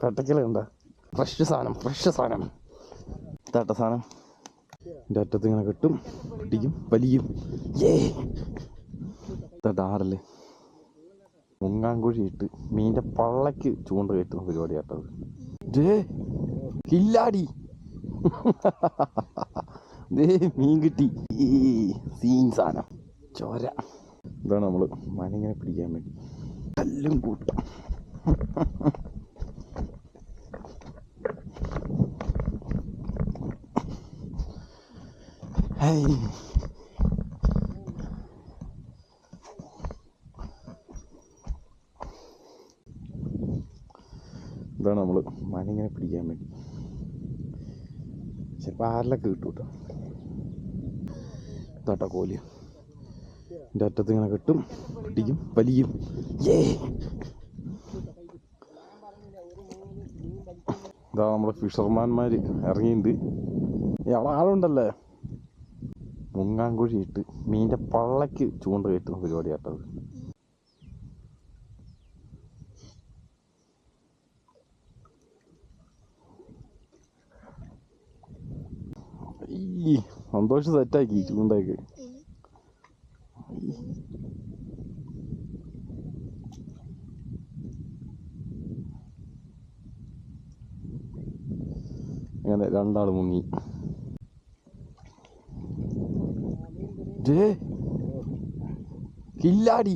പെട്ടക്കലുണ്ട fresh സാധനം തട്ട സാധനം എൻ്റെ അറ്റത്ത് ഇങ്ങനെ കെട്ടും പിടിക്കും വലിയും തട്ടാറല്ലേ മുങ്ങാങ്കുഴി ഇട്ട് മീൻ്റെ പള്ളക്ക് ചൂണ്ട കയറ്റുന്ന പരിപാടി കേട്ടത് കില്ലാടി മീൻ കിട്ടി സീൻ സാധനം ചോര ഇതാണ് നമ്മൾ മനിങ്ങനെ പിടിക്കാൻ വേണ്ടി കല്ലും കൂട്ടം ഇതാണ് നമ്മൾ മനിങ്ങനെ പിടിക്കാൻ വേണ്ടി ചിലപ്പോൾ ആരിലൊക്കെ കിട്ടും കേട്ടോ തട്ട കോല് എൻ്റെ അറ്റത്ത് ഇങ്ങനെ കെട്ടും പിടിക്കും വലിയും ഇതാ നമ്മുടെ ഫിഷർമാന്മാർ ഇറങ്ങിയിട്ടുണ്ട് അവിടെ ആളുണ്ടല്ലേ മുങ്ങാങ്കുഴി ഇട്ട് മീൻ്റെ പള്ളക്ക് ചൂണ്ട കയറ്റുന്ന പരിപാടി കേട്ടത് ഈ സന്തോഷം സെറ്റാക്കി ചൂണ്ടയ്ക്ക് അങ്ങനെ രണ്ടാൾ മുങ്ങി കില്ലാടി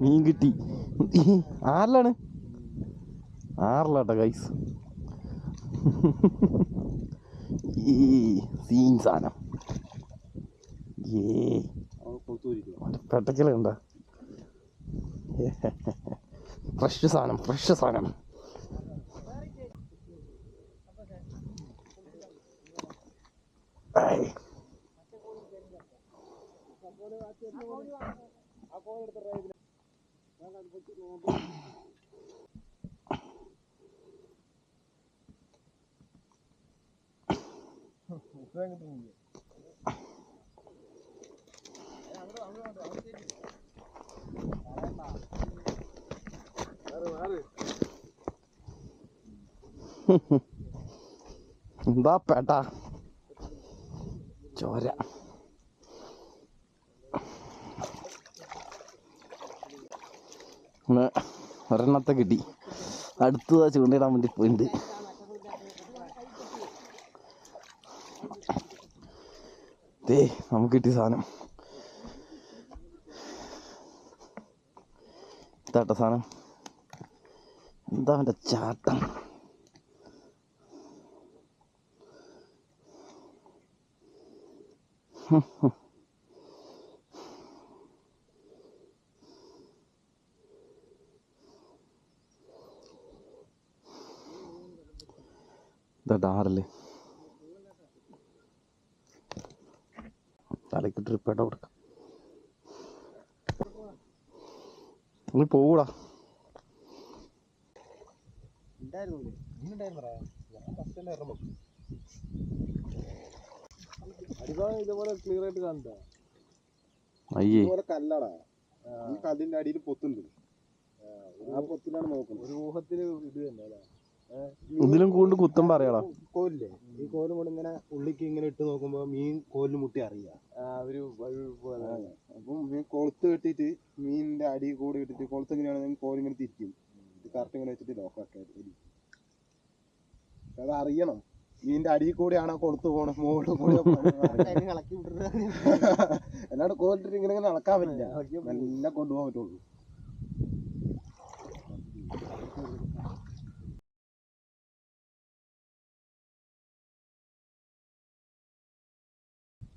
മീൻ കിട്ടി ആറിലാട്ടോ ഗൈസ് സീൻ സാധനം പെട്ടക്കലുണ്ട ഫ്രഷ് സാധനം എന്താ പേട്ടാ ചോര ഒരെണ്ണത്തെ കിട്ടി അടുത്തതാ ചൂണ്ടയിടാൻ വേണ്ടി പോയിട്ടുണ്ട് നമുക്ക് കിട്ടിയ സാധനം തട്ട സാധനം എന്താ അവൻ്റെ ചാട്ടം ഇതാറല്ലേ തലക്ക് ട്രിപ്പേട്ട കൊടുക്കാം നീ പോകൂടാ ഇതുപോലെ ക്ലിയർ ആയിട്ട് കാണണ്ട കല്ലടാ ഈ കല്ലിന്റെ അടിയിൽ പൊത്തുണ്ട് ആ പൊത്തിലാണ് നോക്കുന്നത് ഒരു ഊഹത്തിന് ഇത് തന്നെ അല്ലേ ഇതിലും കൂടുതൽ കുത്തം പറയാടാ കോലില്ലേ ഈ കോല് കൊണ്ട് ഇങ്ങനെ ഉള്ളിക്ക് ഇങ്ങനെ ഇട്ട് നോക്കുമ്പോ മീൻ കോലിന് മുട്ടി അറിയാം ഒരു അപ്പം മീൻ കൊളുത്ത് കെട്ടിട്ട് മീനിന്റെ അടി കൂടി ഇട്ടിട്ട് കൊളുത്ത് എങ്ങനെയാണെങ്കിൽ കോലിങ്ങനെ തിരിക്കും കറക്റ്റ് ഇങ്ങനെ വെച്ചിട്ട് ലോക്കാക്കി അത് അറിയണം മീനിന്റെ അടിയിൽ കൂടിയാണോ കൊളുത്ത് പോണം മുകളിൽ കൂടി അല്ലാണ്ട് കോലിട്ടിട്ട് ഇങ്ങനെ നടക്കാൻ പറ്റില്ല നല്ല കൊണ്ടുപോകാൻ പറ്റുള്ളൂ